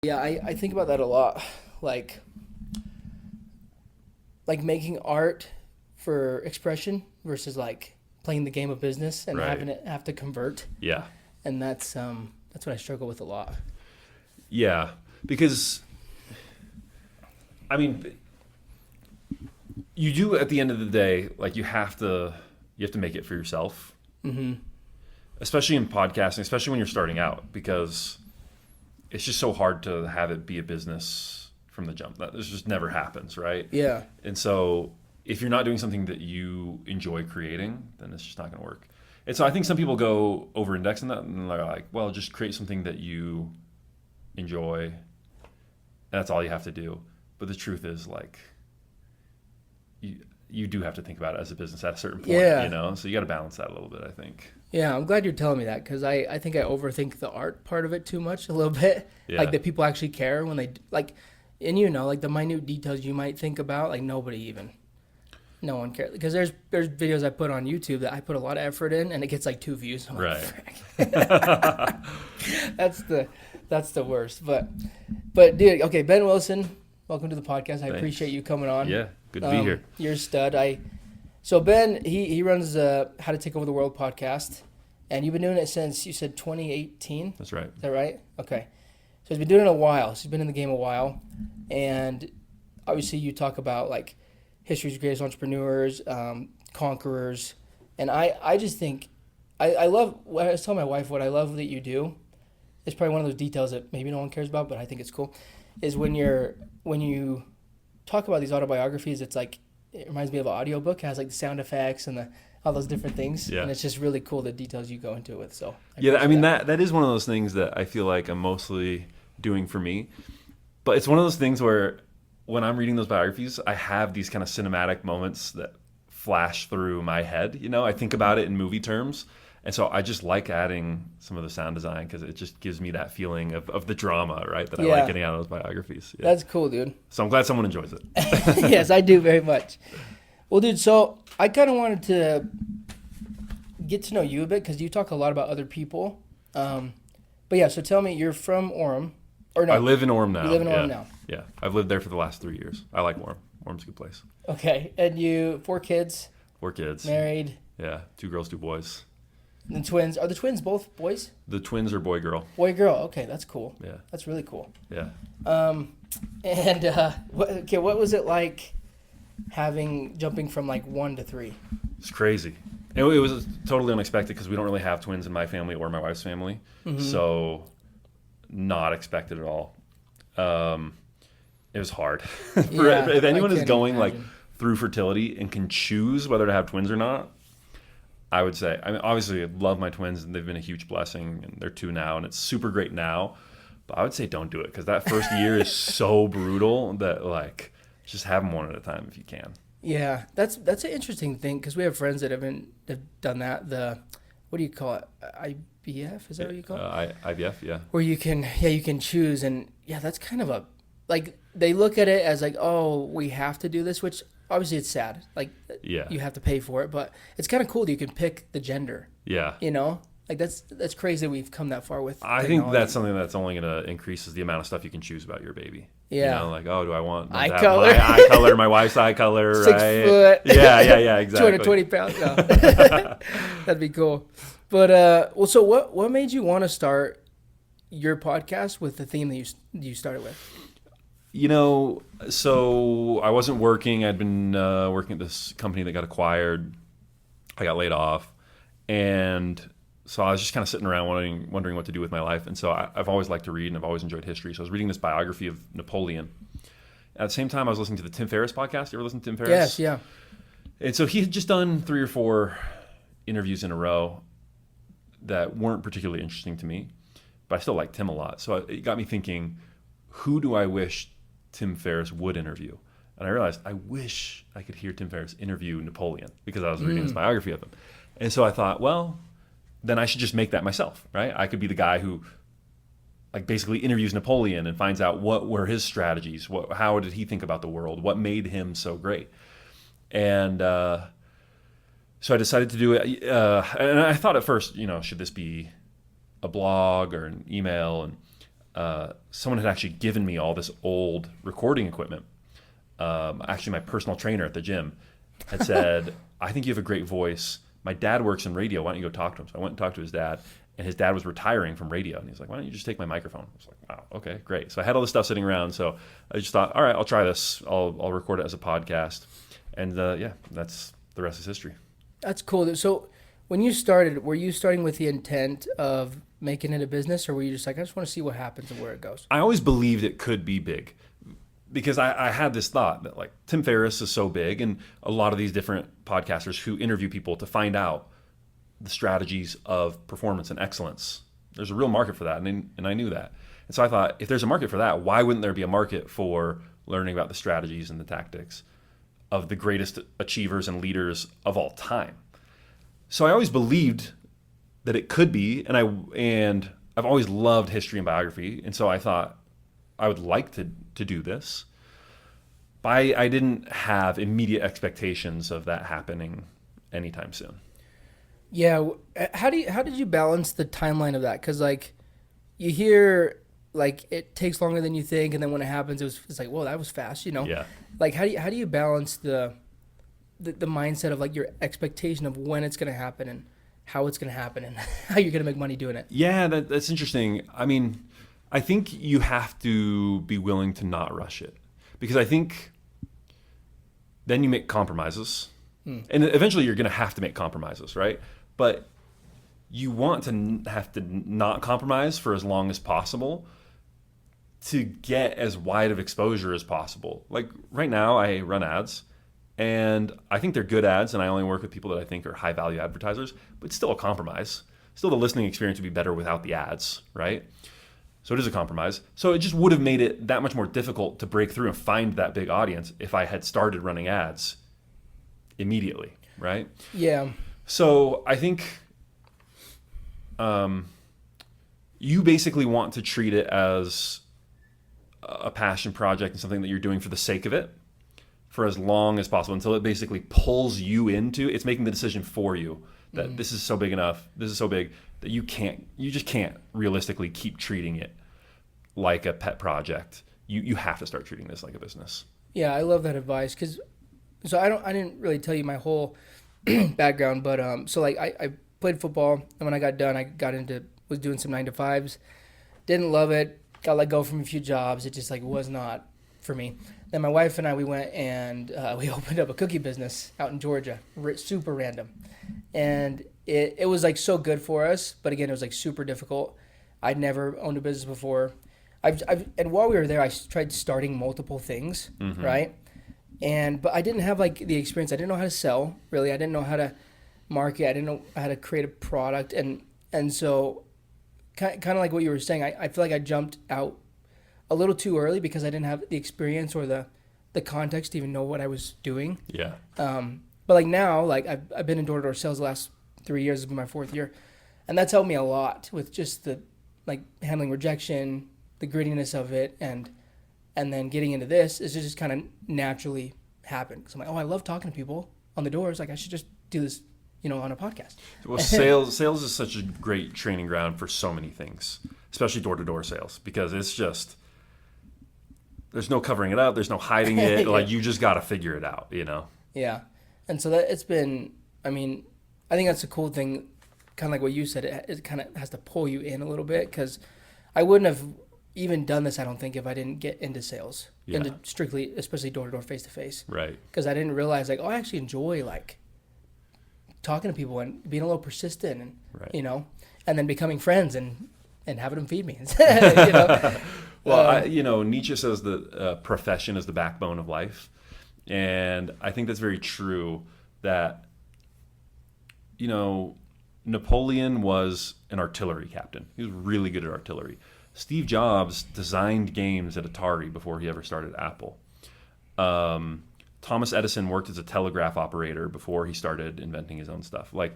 Yeah, I think about that a lot. Like making art for expression versus like playing the game of business and Right. having it have to convert. Yeah. And that's what I struggle with a lot. Yeah. Because, I mean, you do at the end of the day, like you have to make it for yourself. Mm-hmm. Especially in podcasting, especially when you're starting out, because it's just so hard to have it be a business from the jump. That this just never happens, right? Yeah. And so if you're not doing something that you enjoy creating, then it's just not going to work. And so I think some people go over-index in that, and they're like, well, just create something that you enjoy, and that's all you have to do. But the truth is, like, you do have to think about it as a business at a certain point, Yeah. you know? So you got to balance that a little bit, I think. Yeah, I'm glad you're telling me that because I think I overthink the art part of it too much a little bit. Yeah. Like that people actually care when they like, and like the minute details you might think about, like no one cares because there's videos I put on YouTube that I put a lot of effort in and it gets like 2 views. I'm like, Right. that's the worst. But dude, okay, Ben Wilson, welcome to the podcast. I Thanks. appreciate you coming on. Yeah, good to be here. You're a stud. So Ben, he runs How to Take Over the World podcast, and you've been doing it since, you said 2018? That's right. Is that right? Okay. So he's been doing it a while. So he's been in the game a while, and obviously you talk about like history's greatest entrepreneurs, conquerors, and I just think I love, what I was telling my wife, what I love that you do, it's probably one of those details that maybe no one cares about, but I think it's cool, is when you talk about these autobiographies, it's like, it reminds me of an audiobook. It has like the sound effects and all those different things. Yeah. And it's just really cool the details you go into it with. So I mean, that is one of those things that I feel like I'm mostly doing for me. But it's one of those things where when I'm reading those biographies, I have these kind of cinematic moments that flash through my head. You know, I think about it in movie terms. And so I just like adding some of the sound design because it just gives me that feeling of the drama, right, that I like getting out of those biographies. Yeah. That's cool, dude. So I'm glad someone enjoys it. Yes, I do very much. Well, dude, so I kind of wanted to get to know you a bit because you talk a lot about other people. But yeah, so tell me, you're from Orem. Or no? I live in Orem now. You live in Orem now. Yeah, I've lived there for the last 3 years. I like Orem. Orem's a good place. Okay, and you, 4 kids, 4 kids. married, Yeah, 2 girls, 2 boys. and twins. Are the twins both boys? The twins are boy, girl. Boy, girl. Okay, that's cool. Yeah, That's really cool. yeah. And what was it like jumping from like 1 to 3? It's crazy. It was totally unexpected because we don't really have twins in my family or my wife's family. Mm-hmm. So not expected at all. It was hard. Yeah, if anyone I is can't going like imagine. through fertility and can choose whether to have twins or not, I would say, I mean, obviously I love my twins and they've been a huge blessing and they're 2 now and it's super great now. But I would say don't do it because that first year is so brutal that like just have them one at a time if you can. Yeah, that's an interesting thing because we have friends that have done that. What do you call it? IVF, is that what you call it? IVF, yeah. Where you can choose, and yeah, that's kind of like they look at it as like, oh, we have to do this, which obviously it's sad. Like Yeah. you have to pay for it, but it's kind of cool that you can pick the gender. Yeah. You know, like that's crazy that we've come that far with. I think technology. that's something that's only going to increase is the amount of stuff you can choose about your baby. Yeah. You know, like, oh, do I want them Eye to have color. my eye color, my wife's eye color, 6 right? foot. Yeah, exactly. 220 pounds. No. That'd be cool. But well, so what made you want to start your podcast with the theme that you started with? You know, so I wasn't working. I'd been working at this company that got acquired. I got laid off, and so I was just kind of sitting around wondering what to do with my life. And so I've always liked to read, and I've always enjoyed history. So I was reading this biography of Napoleon. At the same time, I was listening to the Tim Ferriss podcast. You ever listen to Tim Ferriss? Yes, yeah. And so he had just done 3 or 4 interviews in a row that weren't particularly interesting to me, but I still liked Tim a lot. So it got me thinking, who do I wish Tim Ferriss would interview? And I realized I wish I could hear Tim Ferriss interview Napoleon because I was reading this biography of him. And so I thought, well, then I should just make that myself, right? I could be the guy who like basically interviews Napoleon and finds out what were his strategies, how did he think about the world, what made him so great. And so I decided to do it. And I thought at first, you know, should this be a blog or an email? And someone had actually given me all this old recording equipment. Actually, my personal trainer at the gym had said, I think you have a great voice. My dad works in radio. Why don't you go talk to him? So I went and talked to his dad, and his dad was retiring from radio. And he's like, why don't you just take my microphone? I was like, wow, okay, great. So I had all this stuff sitting around. So I just thought, all right, I'll try this. I'll record it as a podcast. And that's the rest is history. That's cool. So when you started, were you starting with the intent of making it a business, or were you just like, I just want to see what happens and where it goes? I always believed it could be big, because I had this thought that, like, Tim Ferriss is so big, and a lot of these different podcasters who interview people to find out the strategies of performance and excellence. There's a real market for that, and I knew that. And so I thought, if there's a market for that, why wouldn't there be a market for learning about the strategies and the tactics of the greatest achievers and leaders of all time? So I always believed that it could be, and I've always loved history and biography, and so I thought I would like to do this. But I didn't have immediate expectations of that happening anytime soon. Yeah. How did you balance the timeline of that? Because, like, you hear, like, it takes longer than you think, and then when it happens, it's like, whoa, that was fast, you know? Yeah. Like, how do you balance the mindset of, like, your expectation of when it's going to happen and how it's going to happen and how you're going to make money doing it? Yeah, that's interesting. I mean, I think you have to be willing to not rush it, because I think then you make compromises, and eventually you're going to have to make compromises, right? But you want to have to not compromise for as long as possible to get as wide of exposure as possible. Like right now, I run ads, and I think they're good ads, and I only work with people that I think are high value advertisers, but it's still a compromise. Still, the listening experience would be better without the ads, right? So it is a compromise. So it just would have made it that much more difficult to break through and find that big audience if I had started running ads immediately, right? Yeah. So I think you basically want to treat it as a passion project and something that you're doing for the sake of it for as long as possible, until it basically pulls you into, it's making the decision for you that this is so big enough, this is so big that you just can't realistically keep treating it like a pet project. You have to start treating this like a business. Yeah, I love that advice, because I didn't really tell you my whole background, but so like I played football, and when I got done, was doing some 9-to-5s. Didn't love it. Got let go from a few jobs. It just like was not for me. Then my wife and I, we went and we opened up a cookie business out in Georgia, super random. And it was like so good for us, but again, it was like super difficult. I'd never owned a business before. And while we were there, I tried starting multiple things, right? But I didn't have like the experience. I didn't know how to sell, really. I didn't know how to market. I didn't know how to create a product. And so kind of like what you were saying, I feel like I jumped out a little too early because I didn't have the experience or the context to even know what I was doing. Yeah. But like now, like I've been in door-to-door sales the last 3 years. It's been my 4th year. And that's helped me a lot with just the like handling rejection, the grittiness of it, and then getting into this is just kind of naturally happened. Because I'm like, oh, I love talking to people on the doors. Like I should just do this, on a podcast. Well, sales is such a great training ground for so many things, especially door-to-door sales, because it's just, there's no covering it up. There's no hiding it. Like you just got to figure it out, Yeah. And so that it's been, I think that's a cool thing, kind of like what you said, it kind of has to pull you in a little bit, because I wouldn't have even done this, I don't think, if I didn't get into sales, into strictly, especially door-to-door, face-to-face. Right. Because I didn't realize, like, oh, I actually enjoy, like, talking to people and being a little persistent and, right. And then becoming friends and having them feed me. Well, Nietzsche says that profession is the backbone of life. And I think that's very true that, Napoleon was an artillery captain. He was really good at artillery. Steve Jobs designed games at Atari before he ever started Apple. Thomas Edison worked as a telegraph operator before he started inventing his own stuff. Like,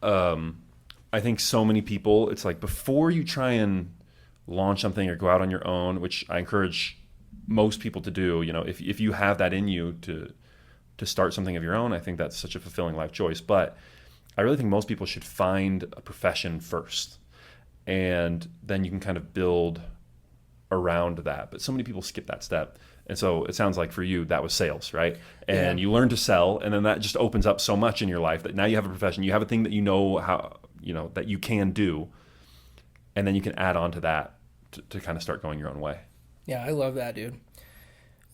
I think so many people, it's like before you try and launch something or go out on your own, which I encourage most people to do, if you have that in you to start something of your own, I think that's such a fulfilling life choice. But I really think most people should find a profession first, and then you can kind of build around that. But so many people skip that step. And so it sounds like for you, that was sales, right? And you learn to sell, and then that just opens up so much in your life that now you have a profession, you have a thing that you know how, that you can do, and then you can add on to that to kind of start going your own way. Yeah, I love that, dude.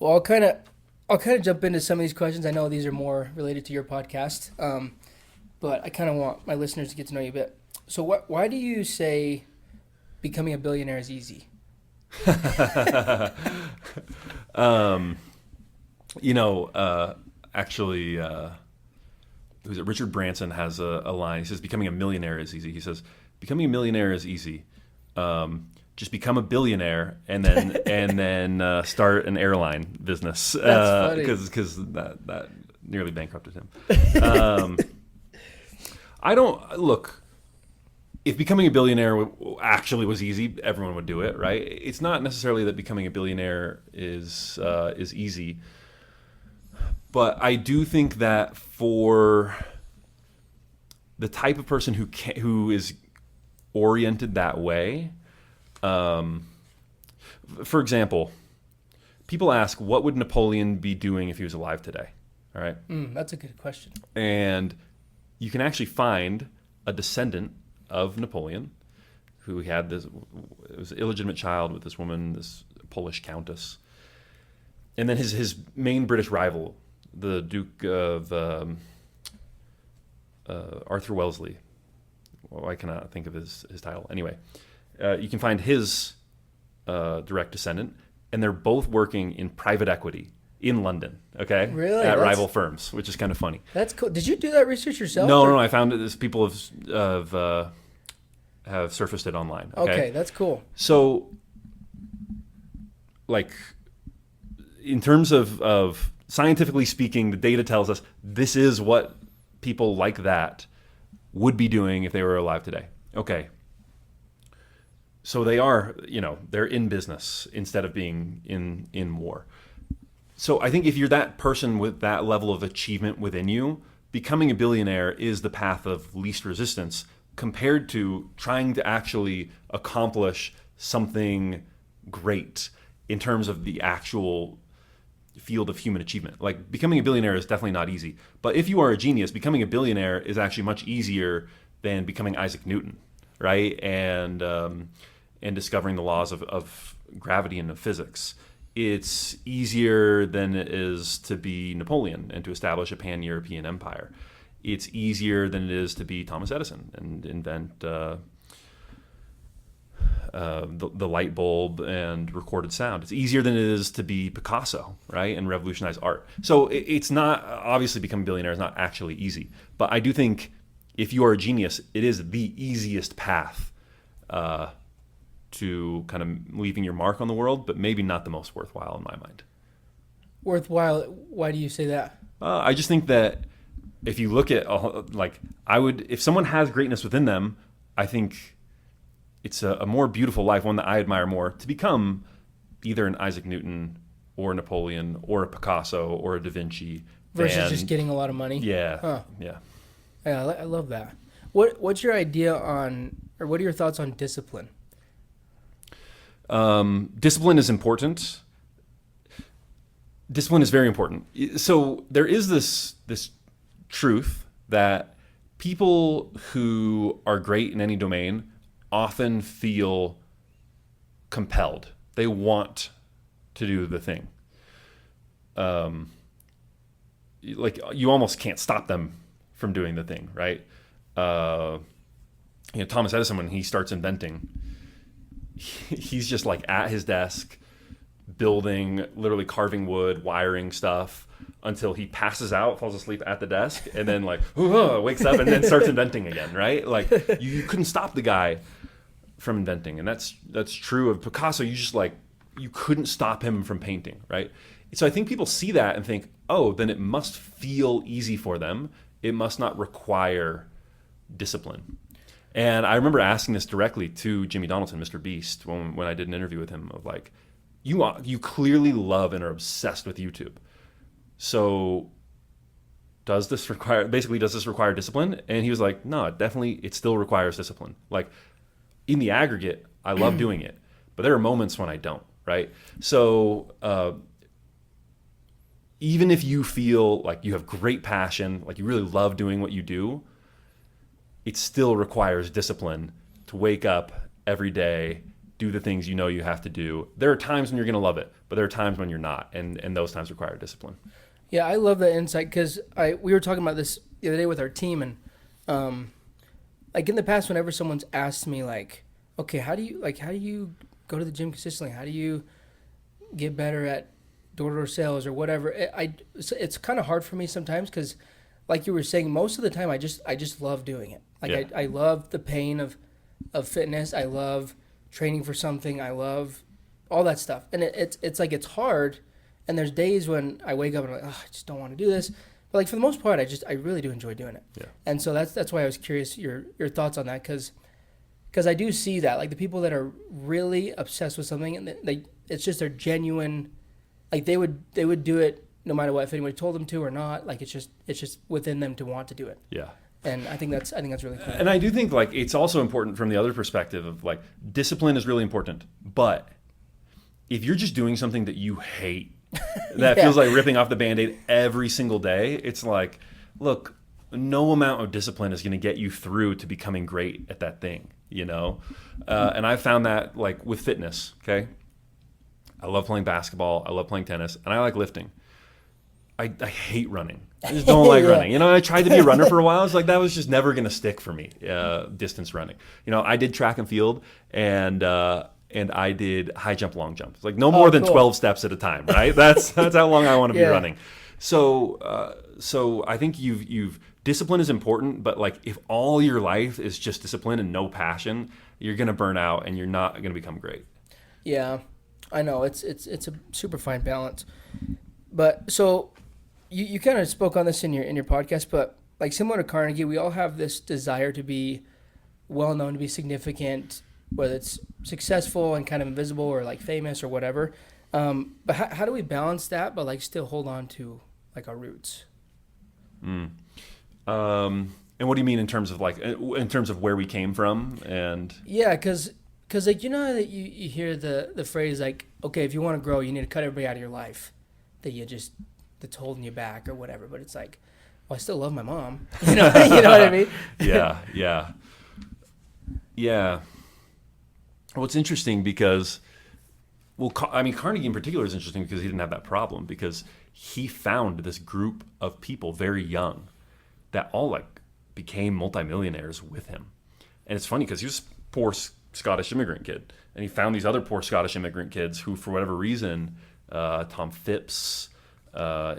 Well, I'll kind of jump into some of these questions. I know these are more related to your podcast, but I kind of want my listeners to get to know you a bit. So why do you say becoming a billionaire is easy? Actually, who's it? Richard Branson has a line. He says, "Becoming a millionaire is easy." He says, "Becoming a millionaire is easy. Just become a billionaire and then start an airline business." That's funny. Because that nearly bankrupted him. I don't look. If becoming a billionaire actually was easy, everyone would do it, right? It's not necessarily that becoming a billionaire is easy, but I do think that for the type of person who is oriented that way, for example, people ask, what would Napoleon be doing if he was alive today? All right, that's a good question. And you can actually find a descendant of Napoleon, who had it was an illegitimate child with this woman, this Polish countess, and then his main British rival, the Duke of Arthur Wellesley. Well, I cannot think of his title. Anyway, you can find his direct descendant, and they're both working in private equity in London. Okay, really? At rival firms, which is kind of funny. That's cool. Did you do that research yourself? No. I found it as people have surfaced it online. Okay, that's cool. So, like, in terms of scientifically speaking, the data tells us this is what people like that would be doing if they were alive today. Okay. So they are, they're in business instead of being in war. So I think if you're that person with that level of achievement within you, becoming a billionaire is the path of least resistance compared to trying to actually accomplish something great in terms of the actual field of human achievement. Like, becoming a billionaire is definitely not easy. But if you are a genius, becoming a billionaire is actually much easier than becoming Isaac Newton, right? And discovering the laws of gravity and of physics. It's easier than it is to be Napoleon and to establish a pan-European empire. It's easier than it is to be Thomas Edison and invent the light bulb and recorded sound. It's easier than it is to be Picasso, right, and revolutionize art. So it's not, obviously becoming a billionaire is not actually easy. But I do think if you are a genius, it is the easiest path to kind of leaving your mark on the world, but maybe not the most worthwhile in my mind. Worthwhile? Why do you say that? I just think that if you look at, if someone has greatness within them, I think it's a more beautiful life, one that I admire more, to become either an Isaac Newton or a Napoleon or a Picasso or a Da Vinci. Versus just getting a lot of money? Yeah. Huh. Yeah. Yeah, I love that. What's your idea on, or what are your thoughts on discipline? Discipline is important. Discipline is very important. So there is this truth that people who are great in any domain often feel compelled. They want to do the thing. Like, you almost can't stop them from doing the thing, right? Thomas Edison, when he starts inventing, he's just like at his desk building, literally carving wood, wiring stuff until he passes out, falls asleep at the desk, and then wakes up and then starts inventing again, right? Like, you couldn't stop the guy from inventing. And that's true of Picasso. You couldn't stop him from painting, right? So I think people see that and think, oh, then it must feel easy for them. It must not require discipline. And I remember asking this directly to Jimmy Donaldson, Mr. Beast, when I did an interview with him, of like, you clearly love and are obsessed with YouTube. So does this require discipline? And he was like, no, it still requires discipline. Like, in the aggregate, I love doing it. but there are moments when I don't, right? So even if you feel like you have great passion, like you really love doing what you do, it still requires discipline to wake up every day, do the things you know you have to do. There are times when you're going to love it, but there are times when you're not, and those times require discipline. Yeah, I love that insight because we were talking about this the other day with our team, and like in the past, whenever someone's asked me like, okay, how do you go to the gym consistently? How do you get better at door-to-door sales or whatever? It's kind of hard for me sometimes because, like you were saying, most of the time I just love doing it. Like I love the pain of fitness. I love training for something. I love all that stuff, and it's like it's hard. And there's days when I wake up and I'm like, oh, I just don't want to do this. But like for the most part, I really do enjoy doing it. Yeah. And so that's why I was curious your thoughts on that because I do see that like the people that are really obsessed with something and it's just their genuine, like they would do it no matter what, if anybody told them to or not. Like it's just within them to want to do it. Yeah. And I think that's really cool. And I do think like it's also important from the other perspective of like discipline is really important, but if you're just doing something that you hate, that feels like ripping off the Band-Aid every single day, it's like, look, no amount of discipline is going to get you through to becoming great at that thing, you know? And I found that like with fitness, okay? I love playing basketball, I love playing tennis, and I like lifting. I hate running. I just don't like running. You know, I tried to be a runner for a while. It's like that was just never going to stick for me, distance running. You know, I did track and field, and I did high jump, long jump. It's like no more than 12 steps at a time, right? That's how long I want to be running. So I think you've discipline is important, but like if all your life is just discipline and no passion, you're going to burn out and you're not going to become great. Yeah, I know. It's a super fine balance. But so you kind of spoke on this in your podcast, but like similar to Carnegie, we all have this desire to be well known, to be significant, whether it's successful and kind of invisible or like famous or whatever. But how do we balance that, but like still hold on to like our roots? And what do you mean in terms of where we came from? And yeah, because like you know that you hear the phrase like, okay, if you want to grow, you need to cut everybody out of your life that's holding you back or whatever. But it's like, well, I still love my mom. You know what I mean? Yeah. Well, it's interesting because, Carnegie in particular is interesting because he didn't have that problem because he found this group of people very young that all like became multimillionaires with him. And it's funny because he was a poor Scottish immigrant kid and he found these other poor Scottish immigrant kids who, for whatever reason, Tom Phipps,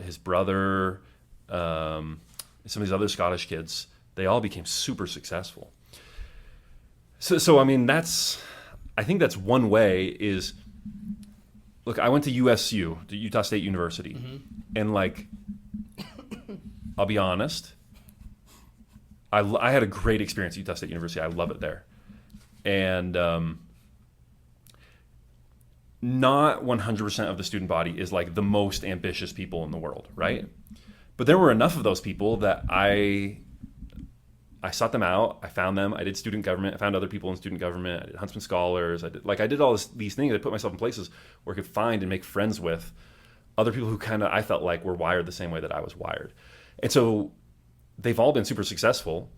his brother, some of these other Scottish kids, they all became super successful. So I think that's one way is, look, I went to USU, to Utah State University, and like, I'll be honest, I had a great experience at Utah State University. I love it there. And not 100% of the student body is like the most ambitious people in the world, right? But there were enough of those people that I sought them out. I found them. I did student government. I found other people in student government. I did Huntsman Scholars. I did all these things. I put myself in places where I could find and make friends with other people who kind of I felt like were wired the same way that I was wired. And so they've all been super successful,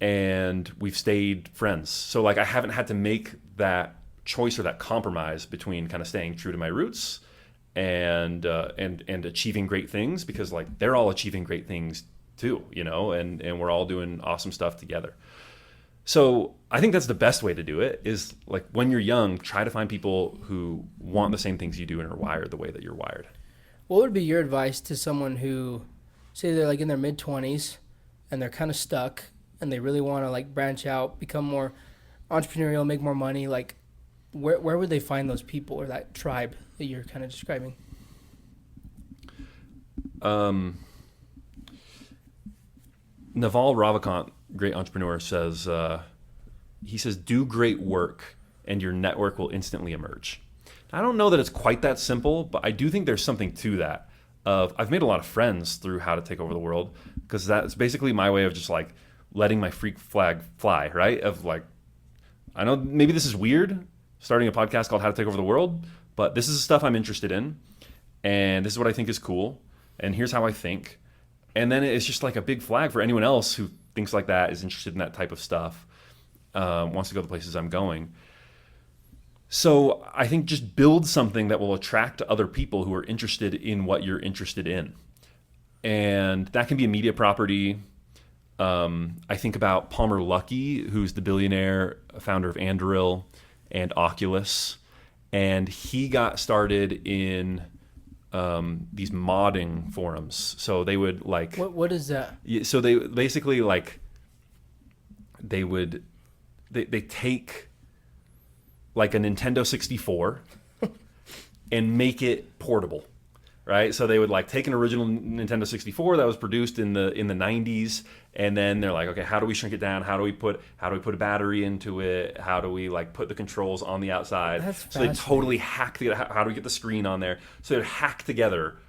and we've stayed friends. So like I haven't had to make that choice or that compromise between kind of staying true to my roots and achieving great things because like they're all achieving great things too, you know, and we're all doing awesome stuff together. So I think that's the best way to do it is like when you're young, try to find people who want the same things you do and are wired the way that you're wired. What would be your advice to someone who, say they're like in their mid-20s and they're kind of stuck and they really want to like branch out, become more entrepreneurial, make more money? Like where would they find those people or that tribe that you're kind of describing? Naval Ravikant, great entrepreneur, says, do great work and your network will instantly emerge. I don't know that it's quite that simple, but I do think there's something to that. I've made a lot of friends through How to Take Over the World because that's basically my way of just like letting my freak flag fly, right? Of like, I know maybe this is weird, starting a podcast called How to Take Over the World, but this is the stuff I'm interested in, and this is what I think is cool, and here's how I think. And then it's just like a big flag for anyone else who thinks like that, is interested in that type of stuff, wants to go the places I'm going. So I think just build something that will attract other people who are interested in what you're interested in. And that can be a media property. I think about Palmer Luckey, who's the billionaire founder of Anduril and Oculus. And he got started in these modding forums. So they would like... What is that? So they basically like... They take like a Nintendo 64 and make it portable, right? So they would like take an original Nintendo 64 that was produced in the 90s, and then they're like, okay, how do we shrink it down? How do we put a battery into it? How do we like put the controls on the outside? That's so they totally hack together. How do we get the screen on there? So they'd hack together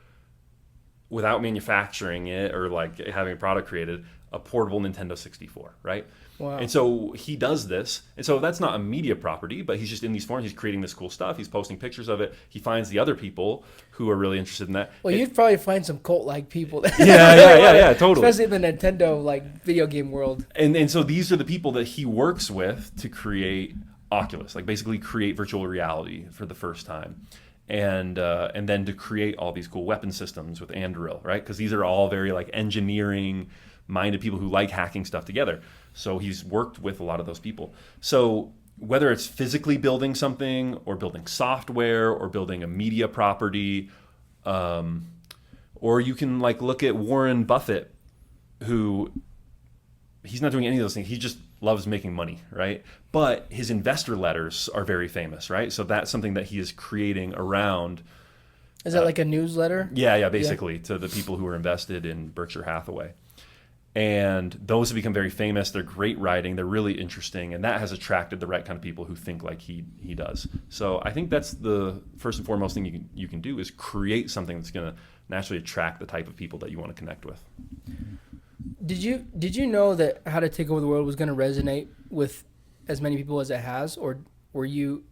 without manufacturing it or like having a product created, a portable Nintendo 64, right? Wow. And so he does this. And so that's not a media property, but he's just in these forums. He's creating this cool stuff. He's posting pictures of it. He finds the other people who are really interested in that. Well, you'd probably find some cult-like people. Yeah, totally. Especially in the Nintendo like video game world. And so these are the people that he works with to create Oculus, like basically create virtual reality for the first time. And then to create all these cool weapon systems with Anduril, right? Because these are all very like engineering-minded people who like hacking stuff together. So he's worked with a lot of those people. So whether it's physically building something or building software or building a media property, or you can like look at Warren Buffett, who he's not doing any of those things. He just loves making money, right? But his investor letters are very famous, right? So that's something that he is creating around. Is that like a newsletter? Yeah, basically to the people who are invested in Berkshire Hathaway. And those have become very famous. They're great writing. They're really interesting. And that has attracted the right kind of people who think like he does. So I think that's the first and foremost thing you can do is create something that's going to naturally attract the type of people that you want to connect with. Did you know that How to Take Over the World was going to resonate with as many people as it has? Or were you,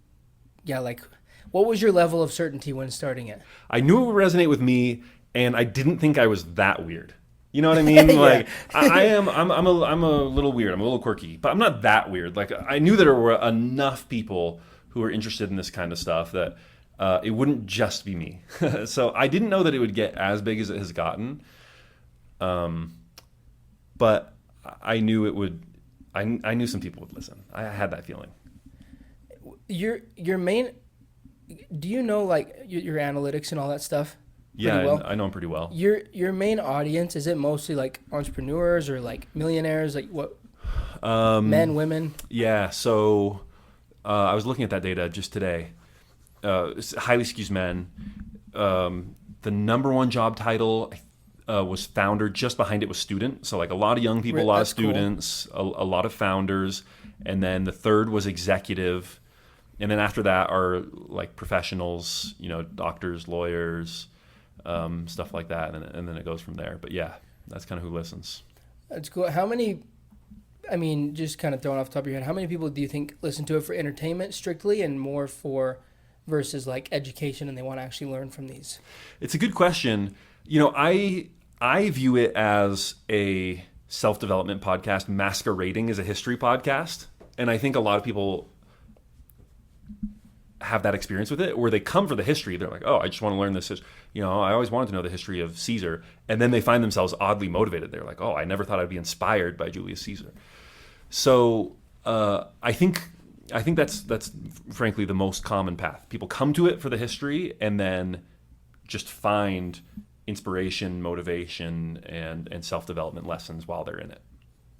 what was your level of certainty when starting it? I knew it would resonate with me, and I didn't think I was that weird. You know what I mean? Like I'm a little weird. I'm a little quirky, but I'm not that weird. Like I knew that there were enough people who were interested in this kind of stuff that it wouldn't just be me. So I didn't know that it would get as big as it has gotten. But I knew it would. I knew some people would listen. I had that feeling. Your main. Do you know like your analytics and all that stuff? Yeah, well? I know them pretty well. Your main audience, is it mostly like entrepreneurs or like millionaires? Like what? Men, women? Yeah, so I was looking at that data just today. Highly skews men. The number one job title was founder. Just behind it was student. So like a lot of young people, a lot of students, cool. a lot of founders. And then the third was executive. And then after that are like professionals, doctors, lawyers, stuff like that, and then it goes from there. But yeah, that's kind of who listens. That's cool. How many, just kind of throwing off the top of your head, how many people do you think listen to it for entertainment strictly and more for versus like education and they want to actually learn from these? It's a good question. I view it as a self-development podcast masquerading as a history podcast. And I think a lot of people have that experience with it where they come for the history. They're like, oh, I just want to learn this. I always wanted to know the history of Caesar. And then they find themselves oddly motivated. They're like, oh, I never thought I'd be inspired by Julius Caesar. So I think that's frankly the most common path. People come to it for the history and then just find inspiration, motivation, and self-development lessons while they're in it.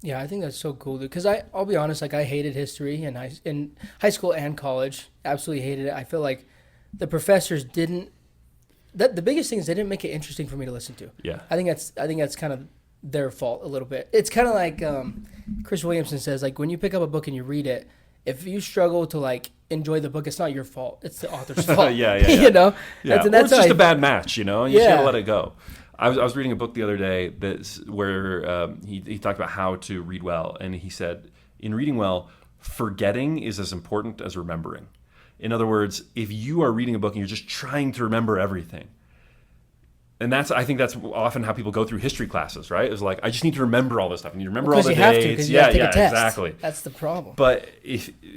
Yeah, I think that's so cool, dude. Because I'll be honest, like I hated history in high school and college. Absolutely hated it. I feel like the professors didn't. The biggest thing is they didn't make it interesting for me to listen to. Yeah, I think that's kind of their fault a little bit. It's kind of like Chris Williamson says, like when you pick up a book and you read it, if you struggle to like enjoy the book, it's not your fault. It's the author's fault. Yeah. Yeah. Yeah. That's or it's just a bad match, and you just gotta let it go. I was reading a book the other day where he talked about how to read well, and he said, in reading well, forgetting is as important as remembering. In other words, if you are reading a book and you're just trying to remember everything, and I think that's often how people go through history classes, right? It's like, I just need to remember all this stuff. I need to remember all the dates. Because you have to take a test. Exactly. That's the problem. But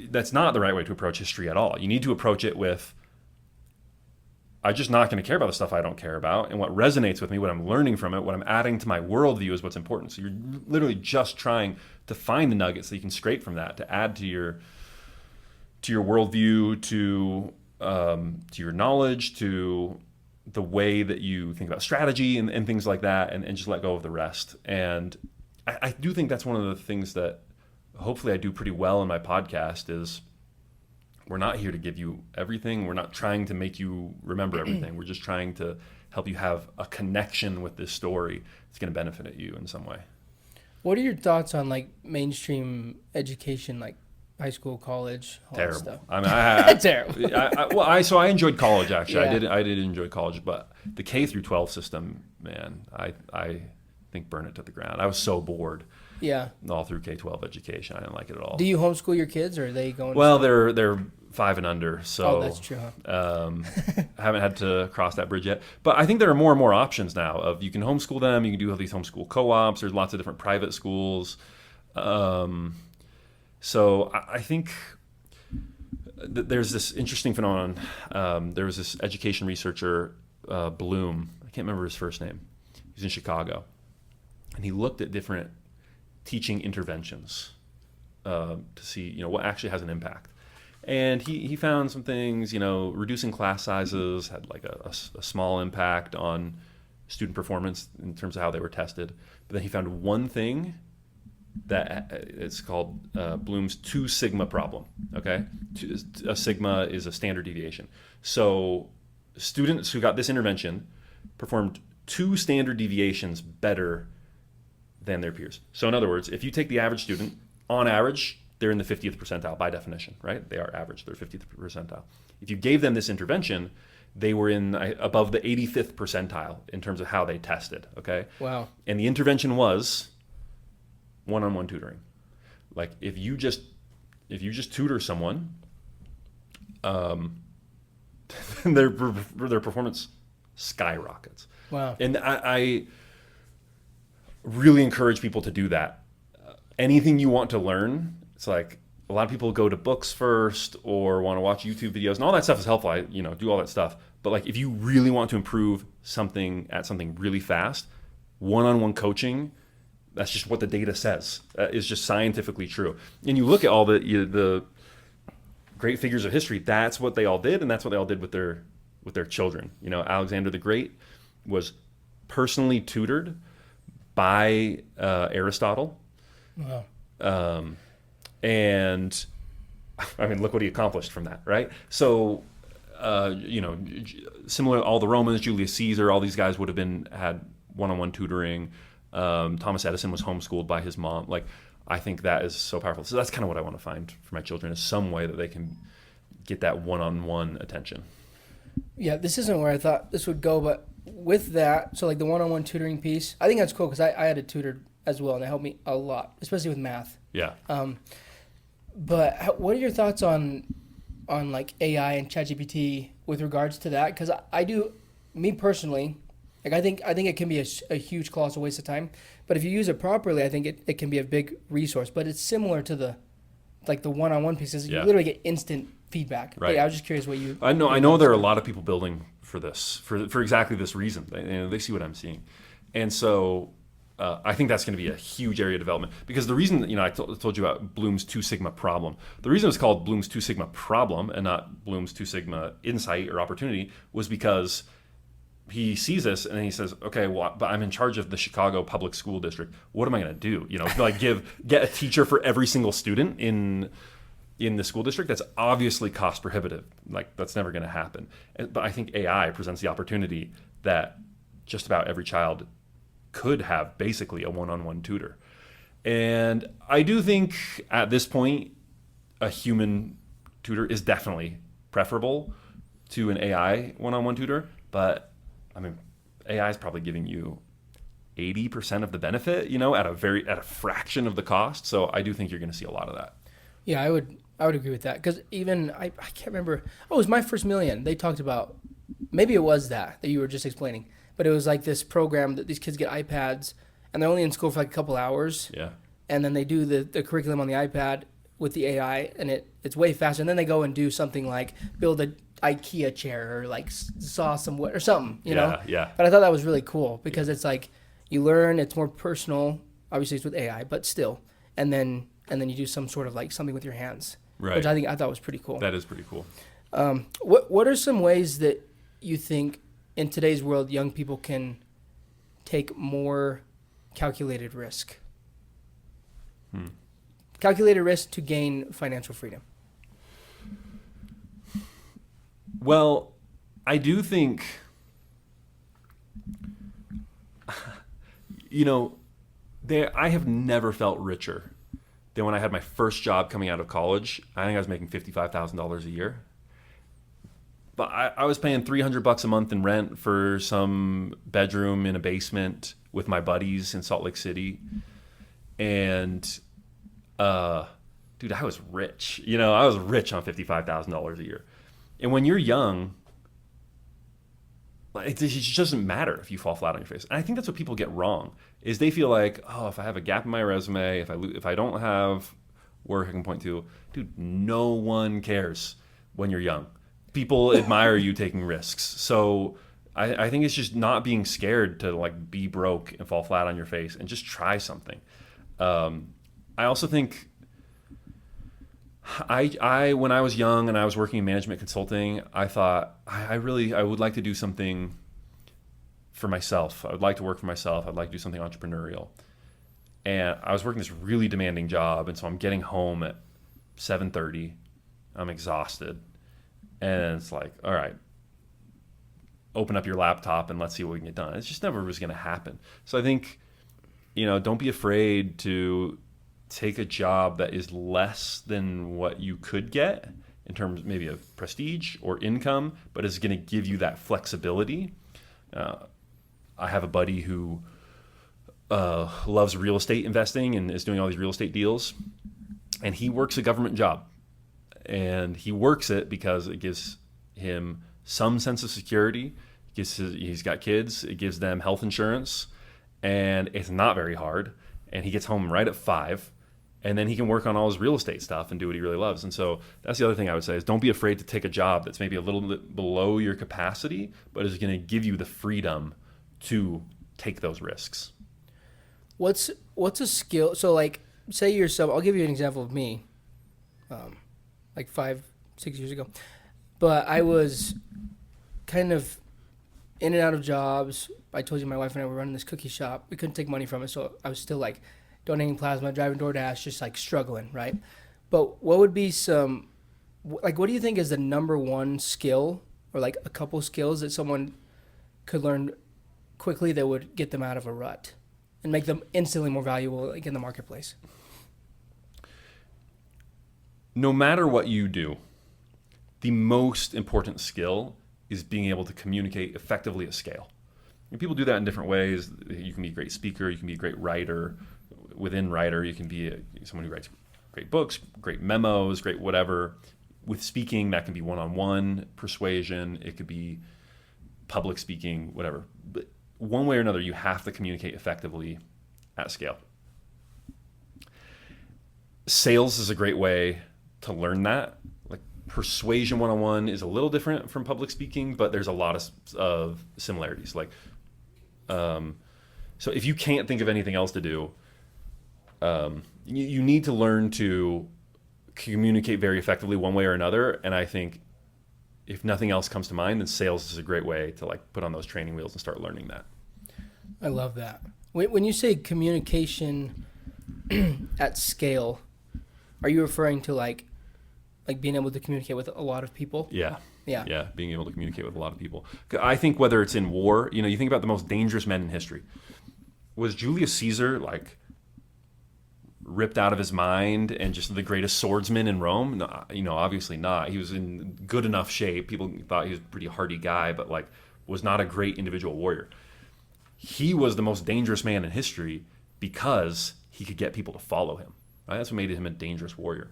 that's not the right way to approach history at all. You need to approach it with, I'm just not going to care about the stuff I don't care about. And what resonates with me, what I'm learning from it, what I'm adding to my worldview is what's important. So you're literally just trying to find the nuggets that you can scrape from that to add to your worldview, to your knowledge, to the way that you think about strategy and things like that, and just let go of the rest. And I do think that's one of the things that hopefully I do pretty well in my podcast is we're not here to give you everything. We're not trying to make you remember everything. We're just trying to help you have a connection with this story that's going to benefit you in some way. What are your thoughts on like mainstream education, like high school, college, all Terrible. that stuff? I mean, Terrible. I enjoyed college actually. Yeah. I did enjoy college, but the K through 12 system, man, I think burn it to the ground. I was so bored. Yeah. All through K-12 education, I didn't like it at all. Do you homeschool your kids, or are they going? Well, they're 5 and under, so that's true. Huh? I haven't had to cross that bridge yet. But I think there are more and more options now. Of you can homeschool them. You can do all these homeschool co-ops. There's lots of different private schools. So I think there's this interesting phenomenon. There was this education researcher, Bloom. I can't remember his first name. He's in Chicago, and he looked at different teaching interventions to see, what actually has an impact. And he found some things, reducing class sizes had like a small impact on student performance in terms of how they were tested. But then he found one thing that it's called Bloom's 2 sigma problem. Okay, a sigma is a standard deviation. So students who got this intervention performed 2 standard deviations better than their peers. So in other words, if you take the average student, on average, they're in the 50th percentile by definition, right? They are average, they're 50th percentile. If you gave them this intervention, they were in above the 85th percentile in terms of how they tested, okay? Wow. And the intervention was one-on-one tutoring. Like if you just tutor someone, their performance skyrockets. Wow. And I really encourage people to do that. Anything you want to learn, it's like a lot of people go to books first or want to watch YouTube videos, and all that stuff is helpful. I do all that stuff. But like if you really want to improve something really fast, one-on-one coaching, that's just what the data says. Is just scientifically true. And you look at all the great figures of history, that's what they all did, and that's what they all did with their children. Alexander the Great was personally tutored by Aristotle. Wow. And I mean, look what he accomplished from that, right? So, similar, all the Romans, Julius Caesar, all these guys would have had one-on-one tutoring. Thomas Edison was homeschooled by his mom. Like, I think that is so powerful. So that's kind of what I want to find for my children, is some way that they can get that one-on-one attention. Yeah, this isn't where I thought this would go, but with that, so like the one-on-one tutoring piece, I think that's cool because I had a tutor as well, and it helped me a lot, especially with math. Yeah. But what are your thoughts on like AI and ChatGPT with regards to that? Because I do, me personally, like I think it can be a huge colossal waste of time. But if you use it properly, I think it can be a big resource. But it's similar to the one-on-one pieces. You literally get instant feedback. Right. Hey, I was just curious what you. I know there are a lot of people building for this for exactly this reason. They see what I'm seeing, and so. I think that's going to be a huge area of development, because the reason, I told you about Bloom's 2 sigma problem. The reason it's called Bloom's 2 sigma problem and not Bloom's 2 sigma insight or opportunity was because he sees this and he says, okay, well, but I'm in charge of the Chicago public school district. What am I going to do? Like get a teacher for every single student in the school district? That's obviously cost prohibitive. Like, that's never going to happen. But I think AI presents the opportunity that just about every child could have basically a one-on-one tutor. And I do think at this point, a human tutor is definitely preferable to an AI one-on-one tutor. But I mean, AI is probably giving you 80% of the benefit, at a fraction of the cost. So I do think you're going to see a lot of that. Yeah, I would agree with that because even I can't remember. Oh, it was My First Million. They talked about maybe it was that you were just explaining, but it was like this program that these kids get iPads and they're only in school for like a couple hours. Yeah. And then they do the curriculum on the iPad with the AI, and it's way faster. And then they go and do something like build a IKEA chair or like saw some wood or something, you know? Yeah. But I thought that was really cool because it's like you learn, it's more personal. Obviously, it's with AI, but still. And then you do some sort of like something with your hands, Right. which I thought was pretty cool. That is pretty cool. What are some ways that you think in today's world young people can take more calculated risk? Calculated risk to gain financial freedom. Well, I do think, I have never felt richer than when I had my first job coming out of college. I think I was making $55,000 a year. But I was paying $300 a month in rent for some bedroom in a basement with my buddies in Salt Lake City. And, dude, I was rich. I was rich on $55,000 a year. And when you're young, it just doesn't matter if you fall flat on your face. And I think that's what people get wrong, is they feel like, oh, if I have a gap in my resume, if I don't have work I can point to, dude, no one cares when you're young. People admire you taking risks. So I think it's just not being scared to like be broke and fall flat on your face and just try something. I also think I when I was young and I was working in management consulting, I thought I would like to do something for myself. I would like to work for myself. I'd like to do something entrepreneurial. And I was working this really demanding job, and so I'm getting home at 7:30. I'm exhausted. And it's like, all right, open up your laptop and let's see what we can get done. It just never was going to happen. So I think, don't be afraid to take a job that is less than what you could get in terms maybe of prestige or income, but is going to give you that flexibility. I have a buddy who loves real estate investing and is doing all these real estate deals, and he works a government job. And he works it because it gives him some sense of security. He's got kids. It gives them health insurance. And it's not very hard. And he gets home right at 5. And then he can work on all his real estate stuff and do what he really loves. And so that's the other thing I would say is don't be afraid to take a job that's maybe a little bit below your capacity, but is going to give you the freedom to take those risks. What's a skill? So like, say yourself, I'll give you an example of me. Like 5-6 years ago. But I was kind of in and out of jobs. I told you my wife and I were running this cookie shop. We couldn't take money from it, so I was still like donating plasma, driving DoorDash, just like struggling, right? But what would be what do you think is the number one skill or like a couple skills that someone could learn quickly that would get them out of a rut and make them instantly more valuable like in the marketplace? No matter what you do, the most important skill is being able to communicate effectively at scale. And people do that in different ways. You can be a great speaker, you can be a great writer. Within writer, you can be someone who writes great books, great memos, great whatever. With speaking, that can be one-on-one persuasion. It could be public speaking, whatever. But one way or another, you have to communicate effectively at scale. Sales is a great way to learn that. Like persuasion one-on-one is a little different from public speaking, but there's a lot of similarities. Like, so if you can't think of anything else to do, you need to learn to communicate very effectively one way or another. And I think if nothing else comes to mind, then sales is a great way to like put on those training wheels and start learning that. I love that. When you say communication at scale, are you referring to like being able to communicate with a lot of people? Yeah. Yeah. Being able to communicate with a lot of people. I think whether it's in war, you think about the most dangerous men in history. Was Julius Caesar like ripped out of his mind and just the greatest swordsman in Rome? No, obviously not. He was in good enough shape. People thought he was a pretty hardy guy, but like was not a great individual warrior. He was the most dangerous man in history because he could get people to follow him. Right? That's what made him a dangerous warrior.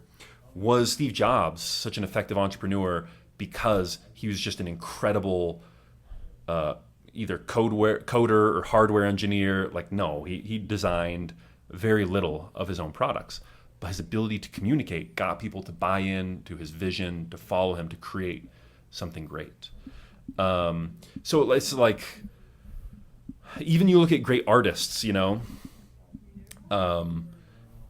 Was Steve Jobs such an effective entrepreneur because he was just an incredible either coder or hardware engineer? Like, no, he designed very little of his own products. But his ability to communicate got people to buy in to his vision, to follow him, to create something great. So it's like, even you look at great artists, you know,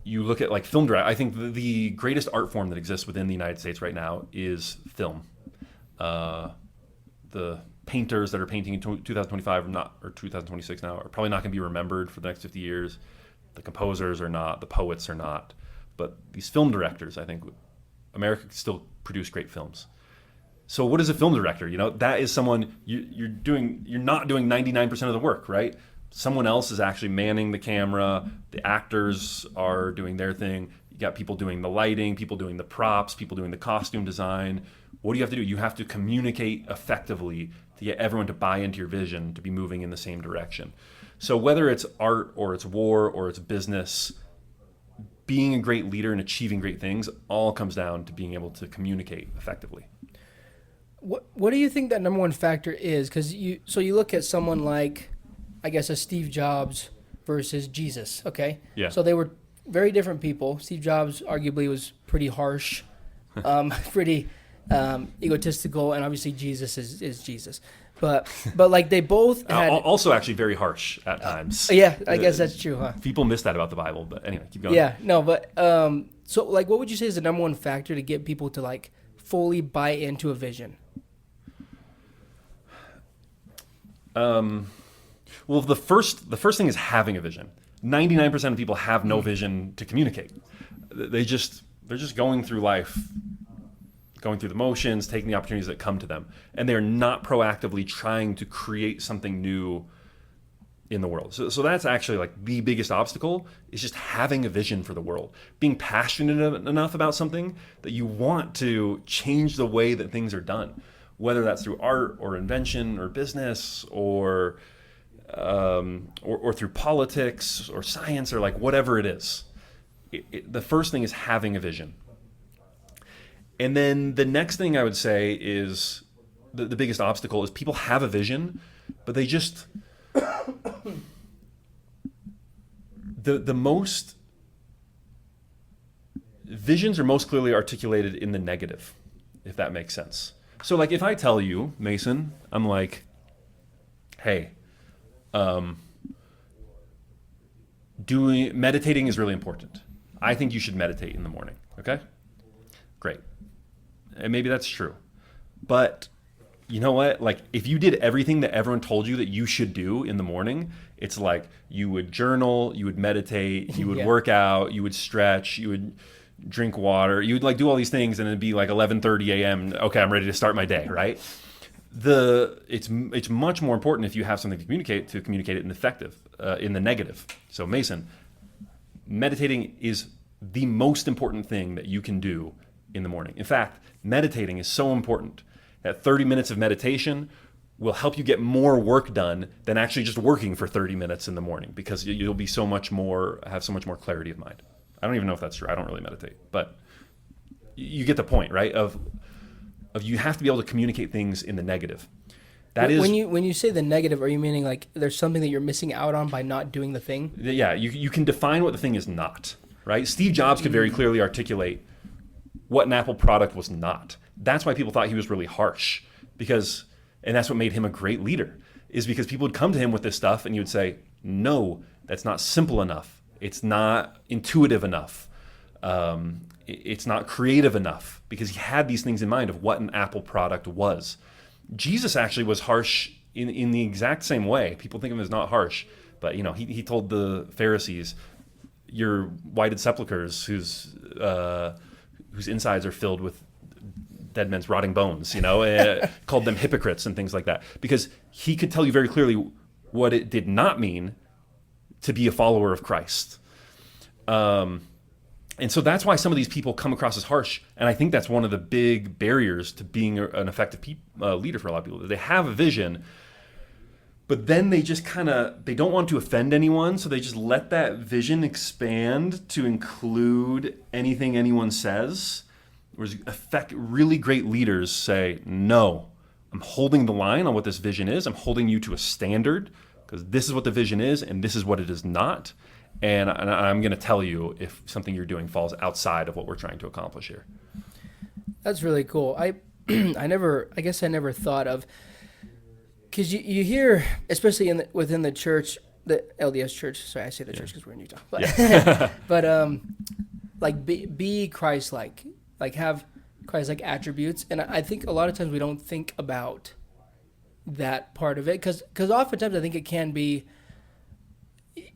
you look at like film direct. I think the greatest art form that exists within the United States right now is film. The painters that are painting in 2025 or 2026 now are probably not going to be remembered for the next 50 years. The composers are not, the poets are not. But these film directors, I think, America can still produce great films. So what is a film director? You know, that is someone you're not doing 99% of the work, right? Someone else is actually manning the camera. The actors are doing their thing. You got people doing the lighting, people doing the props, people doing the costume design. What do you have to do? You have to communicate effectively to get everyone to buy into your vision, to be moving in the same direction. So whether it's art or it's war or it's business, being a great leader and achieving great things all comes down to being able to communicate effectively. What do you think that number one factor is? Because you look at someone like, I guess, a Steve Jobs versus Jesus, okay? Yeah. So they were very different people. Steve Jobs arguably was pretty harsh, pretty egotistical, and obviously Jesus is Jesus. But like they both had... Also actually very harsh at times. Yeah, I guess that's true, huh? People miss that about the Bible, but anyway, keep going. Yeah, no, but so like what would you say is the number one factor to get people to like fully buy into a vision? Well, the first thing is having a vision. 99% of people have no vision to communicate. They're just going through life, going through the motions, taking the opportunities that come to them, and they're not proactively trying to create something new in the world. So that's actually like the biggest obstacle, is just having a vision for the world, being passionate enough about something that you want to change the way that things are done, whether that's through art or invention or business or through politics or science or like whatever it is. The first thing is having a vision. And then the next thing I would say is the biggest obstacle is people have a vision, but they just the most visions are most clearly articulated in the negative, if that makes sense. So like if I tell you, Mason, I'm like, hey, meditating is really important. I think you should meditate in the morning. Okay? Great. And maybe that's true. But you know what? Like if you did everything that everyone told you that you should do in the morning, it's like you would journal, you would meditate, you would work out, you would stretch, you would drink water, you would like do all these things, and it'd be like 11:30 a.m. Okay, I'm ready to start my day, right? It's much more important if you have something to communicate it in the negative. So Mason, meditating is the most important thing that you can do in the morning. In fact, meditating is so important that 30 minutes of meditation will help you get more work done than actually just working for 30 minutes in the morning, because you'll be have so much more clarity of mind. I don't even know if that's true. I don't really meditate, but you get the point, right? Of you have to be able to communicate things in the negative. That is when you say the negative, are you meaning like there's something that you're missing out on by not doing the thing? Yeah, you can define what the thing is not, right? Steve Jobs could very clearly articulate what an Apple product was not. That's why people thought he was really harsh, and that's what made him a great leader, is because people would come to him with this stuff and you would say, no, that's not simple enough. It's not intuitive enough. It's not creative enough, because he had these things in mind of what an Apple product was. Jesus actually was harsh in the exact same way. People think of him as not harsh, but he told the Pharisees, "You're whited sepulchres whose insides are filled with dead men's rotting bones." Called them hypocrites and things like that, because he could tell you very clearly what it did not mean to be a follower of Christ. And so that's why some of these people come across as harsh. And I think that's one of the big barriers to being an effective leader for a lot of people. They have a vision, but then they just they don't want to offend anyone. So they just let that vision expand to include anything anyone says. Whereas really great leaders say, no, I'm holding the line on what this vision is. I'm holding you to a standard because this is what the vision is and this is what it is not. And I'm going to tell you if something you're doing falls outside of what we're trying to accomplish here. That's really cool. I guess I never thought of, because you hear, especially within the church, the LDS church. Sorry, I say the church because we're in Utah. But, Yeah. but like be Christ-like, like have Christ-like attributes. And I think a lot of times we don't think about that part of it because oftentimes I think it can be,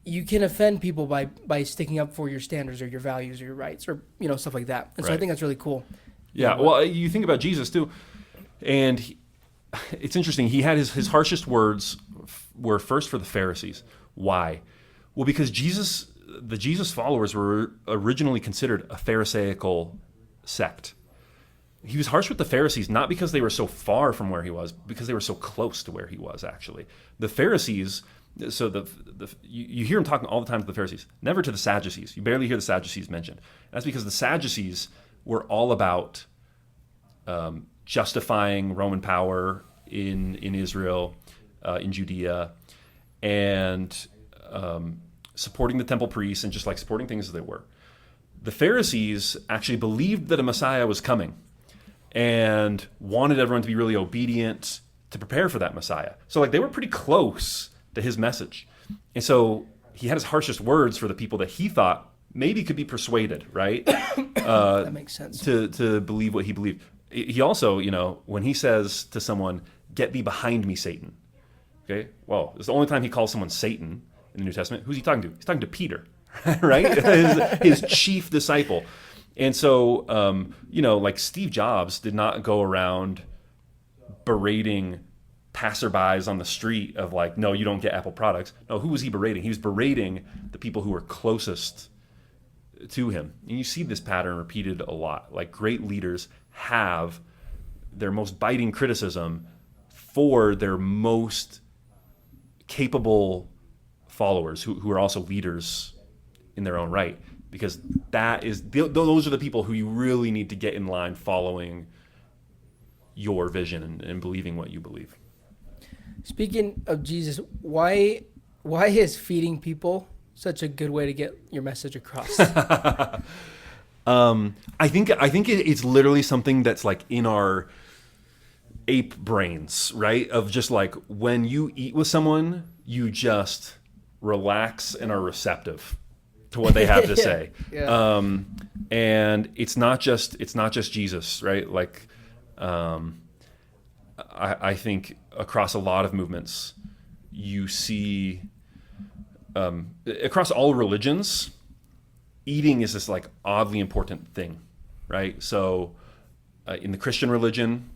you can offend people by sticking up for your standards or your values or your rights or stuff like that. And so I think that's really cool. Yeah, well, you think about Jesus too, and it's interesting. He had his harshest words were first for the Pharisees. Why? Well, because the Jesus followers were originally considered a Pharisaical sect. He was harsh with the Pharisees, not because they were so far from where he was, because they were so close to where he was, actually. The Pharisees, so you hear him talking all the time to the Pharisees, never to the Sadducees. You barely hear the Sadducees mentioned. That's because the Sadducees were all about justifying Roman power in Israel, in Judea, and supporting the temple priests and just like supporting things as they were. The Pharisees actually believed that a Messiah was coming and wanted everyone to be really obedient to prepare for that Messiah. So like they were pretty close to his message. And so he had his harshest words for the people that he thought maybe could be persuaded, right? That makes sense. To believe what he believed. He also, when he says to someone, "Get thee behind me, Satan." Okay? Well, it's the only time he calls someone Satan in the New Testament. Who's he talking to? He's talking to Peter, right? his chief disciple. And so, like Steve Jobs did not go around berating passerbys on the street of like, no, you don't get Apple products. No, who was he berating? He was berating the people who were closest to him. And you see this pattern repeated a lot. Like great leaders have their most biting criticism for their most capable followers who are also leaders in their own right. Because those are the people who you really need to get in line following your vision and believing what you believe. Speaking of Jesus, why is feeding people such a good way to get your message across? I think it's literally something that's like in our ape brains, right? Of just like when you eat with someone, you just relax and are receptive to what they have to say. Yeah. And it's not just Jesus, right? Like, I think across a lot of movements, you see, across all religions, eating is this like oddly important thing, right? So, in the Christian religion,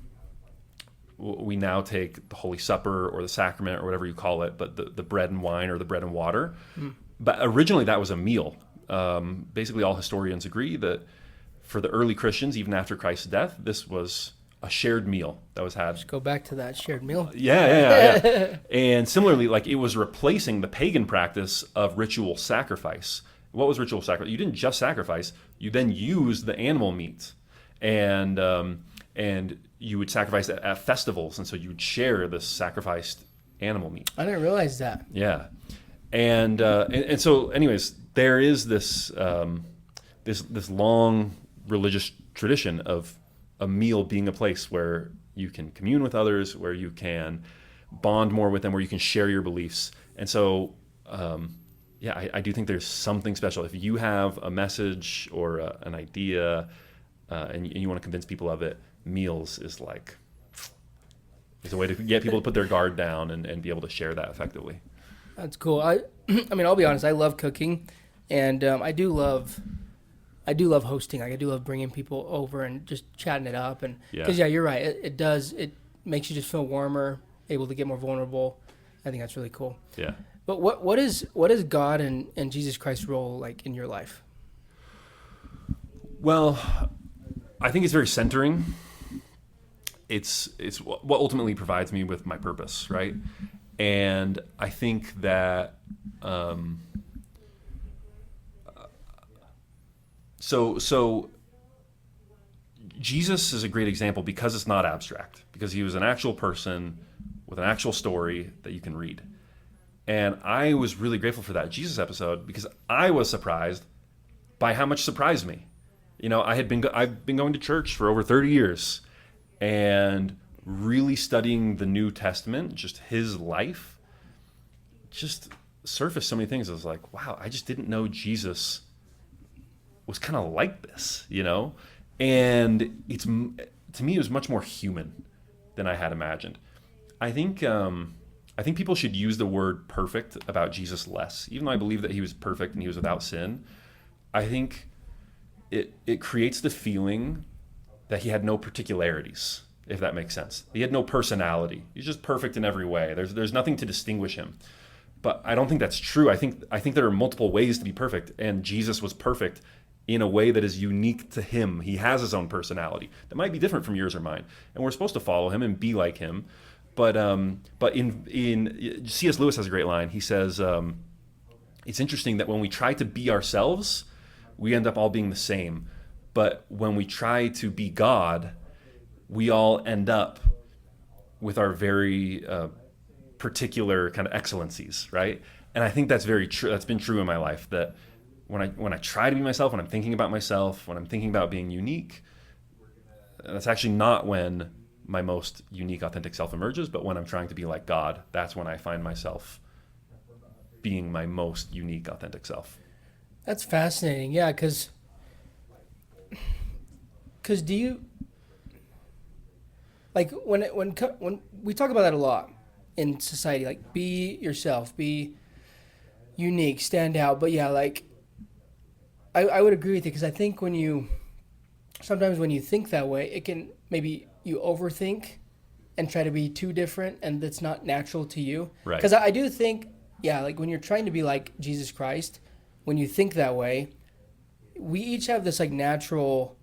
we now take the Holy Supper or the sacrament or whatever you call it, but the bread and wine or the bread and water. But originally that was a meal. Basically all historians agree that for the early Christians, even after Christ's death, this was a shared meal that was had. Just go back to that shared meal. Yeah. And similarly, like it was replacing the pagan practice of ritual sacrifice. What was ritual sacrifice? You didn't just sacrifice, you then used the animal meat. And you would sacrifice at festivals, and so you would share this sacrificed animal meat. I didn't realize that. Yeah. And so, anyways, there is this this long religious tradition of a meal being a place where you can commune with others, where you can bond more with them, where you can share your beliefs. And so, I do think there's something special. If you have a message or an idea and you want to convince people of it, meals is like, it's a way to get people to put their guard down and be able to share that effectively. That's cool. I mean, I'll be honest. I love cooking, and I do love hosting. Like, I do love bringing people over and just chatting it up. And because you're right. It makes you just feel warmer, able to get more vulnerable. I think that's really cool. Yeah. But what is God and Jesus Christ's role like in your life? Well, I think it's very centering. It's what ultimately provides me with my purpose, right? And I think that so Jesus is a great example because it's not abstract, because he was an actual person with an actual story that you can read. And I was really grateful for that Jesus episode because I was surprised by how much surprised me. You know, I've been going to church for over 30 years, and really studying the New Testament, just his life, just surfaced so many things. I was like, wow, I just didn't know Jesus was kind of like this, you know? And to me, it was much more human than I had imagined. I think people should use the word perfect about Jesus less. Even though I believe that he was perfect and he was without sin, I think it creates the feeling that he had no particularities, if that makes sense. He had no personality. He's just perfect in every way. There's nothing to distinguish him. But I don't think that's true. I think there are multiple ways to be perfect, and Jesus was perfect in a way that is unique to him. He has his own personality that might be different from yours or mine, and we're supposed to follow him and be like him. But in C.S. Lewis has a great line. He says, it's interesting that when we try to be ourselves, we end up all being the same. But when we try to be God, we all end up with our very particular kind of excellencies, right? And I think that's very true. That's been true in my life, that when I try to be myself, when I'm thinking about myself, when I'm thinking about being unique, that's actually not when my most unique, authentic self emerges, but when I'm trying to be like God, that's when I find myself being my most unique, authentic self. That's fascinating. Yeah, because do you, like, when we talk about that a lot in society, like, be yourself, be unique, stand out. But yeah, like, I would agree with you, because I think sometimes when you think that way, it can, maybe you overthink and try to be too different, and that's not natural to you. Right. Because I do think, yeah, like, when you're trying to be like Jesus Christ, when you think that way, we each have this, like, natural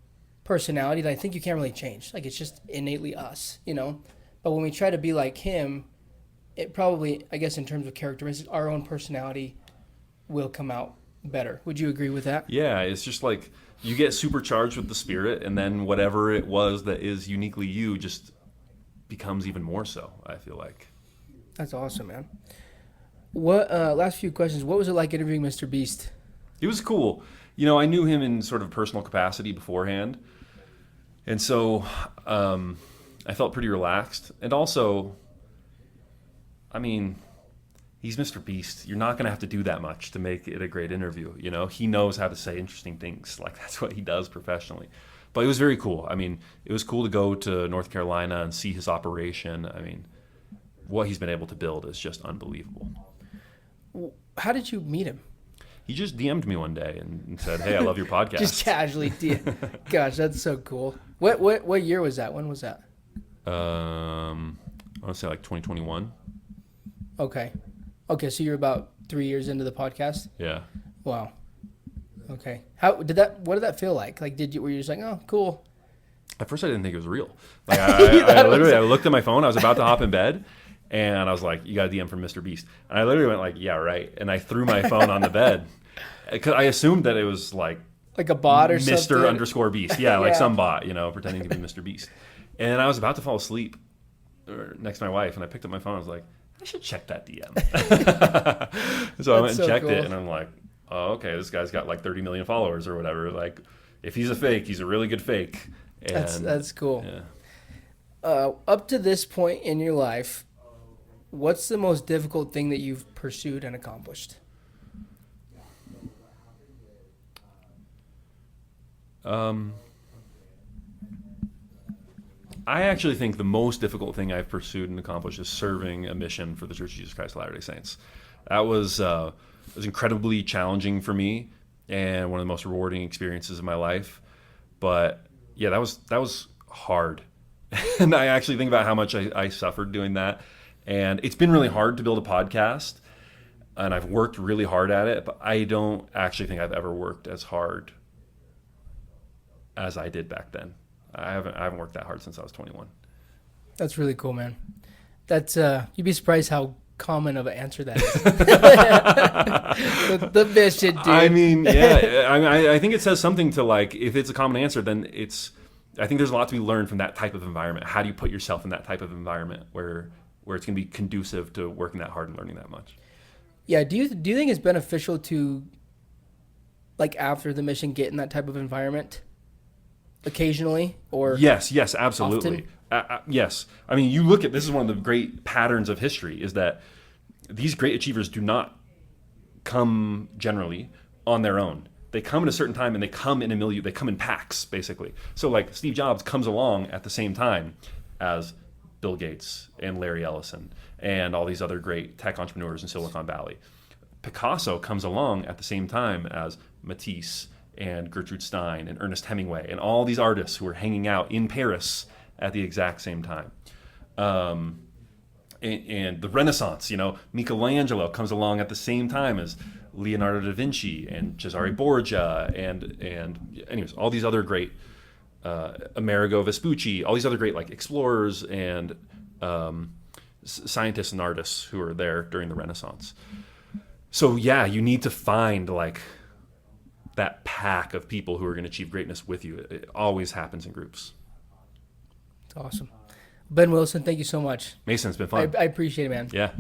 personality that I think you can't really change. Like, it's just innately us, you know? But when we try to be like him, it probably, I guess, in terms of characteristics, our own personality will come out better. Would you agree with that? Yeah, it's just like you get supercharged with the Spirit, and then whatever it was that is uniquely you just becomes even more so, I feel like. That's awesome, man. What last few questions. What was it like interviewing Mr. Beast? It was cool. You know, I knew him in sort of personal capacity beforehand, and so I felt pretty relaxed. And also, I mean, he's Mr. Beast. You're not going to have to do that much to make it a great interview. You know, he knows how to say interesting things. Like, that's what he does professionally. But it was very cool. I mean, it was cool to go to North Carolina and see his operation. I mean, what he's been able to build is just unbelievable. How did you meet him? He just DM'd me one day and said, "Hey, I love your podcast." Just casually Gosh, that's so cool. What year was that? When was that? I want to say like 2021. Okay, so you're about 3 years into the podcast? Yeah. Wow. Okay. What did that feel like? Like, were you just like, oh, cool? At first, I didn't think it was real. Like, I looked at my phone. I was about to hop in bed, and I was like, "You got a DM from Mr. Beast." And I literally went like, "Yeah, right." And I threw my phone on the bed because I assumed that it was like a bot or something. Mr. Beast. Yeah, like some bot, you know, pretending to be Mr. Beast. And I was about to fall asleep next to my wife, and I picked up my phone. I was like, I should check that DM. So I went and checked it, and I'm like, oh, okay, this guy's got like 30 million followers or whatever. Like, if he's a fake, he's a really good fake. And, that's cool. Yeah. Up to this point in your life, what's the most difficult thing that you've pursued and accomplished? I actually think the most difficult thing I've pursued and accomplished is serving a mission for the Church of Jesus Christ of Latter-day Saints. That was incredibly challenging for me and one of the most rewarding experiences of my life. But yeah, that was hard. And I actually think about how much I suffered doing that. And it's been really hard to build a podcast, and I've worked really hard at it, but I don't actually think I've ever worked as hard as I did back then. I haven't worked that hard since I was 21. That's really cool, man. That's you'd be surprised how common of an answer that is. the mission, dude. I mean, yeah. I think it says something to, like, if it's a common answer, then it's I think there's a lot to be learned from that type of environment. How do you put yourself in that type of environment where it's going to be conducive to working that hard and learning that much? Yeah. Do you think it's beneficial to, like, after the mission, get in that type of environment occasionally, or Yes, absolutely. Yes. I mean, you look at, this is one of the great patterns of history, is that these great achievers do not come generally on their own. They come at a certain time, and they come in a milieu. They come in packs, basically. So, like, Steve Jobs comes along at the same time as Bill Gates and Larry Ellison and all these other great tech entrepreneurs in Silicon Valley. Picasso comes along at the same time as Matisse and Gertrude Stein and Ernest Hemingway and all these artists who are hanging out in Paris at the exact same time. And the Renaissance, Michelangelo comes along at the same time as Leonardo da Vinci and Cesare Borgia and anyways, all these other great Amerigo Vespucci, all these other great, like, explorers and scientists and artists who are there during the Renaissance. So yeah, you need to find, like, that pack of people who are going to achieve greatness with you. It always happens in groups. It's awesome. Ben Wilson, thank you so much. Mason, it's been fun. I appreciate it, man. Yeah.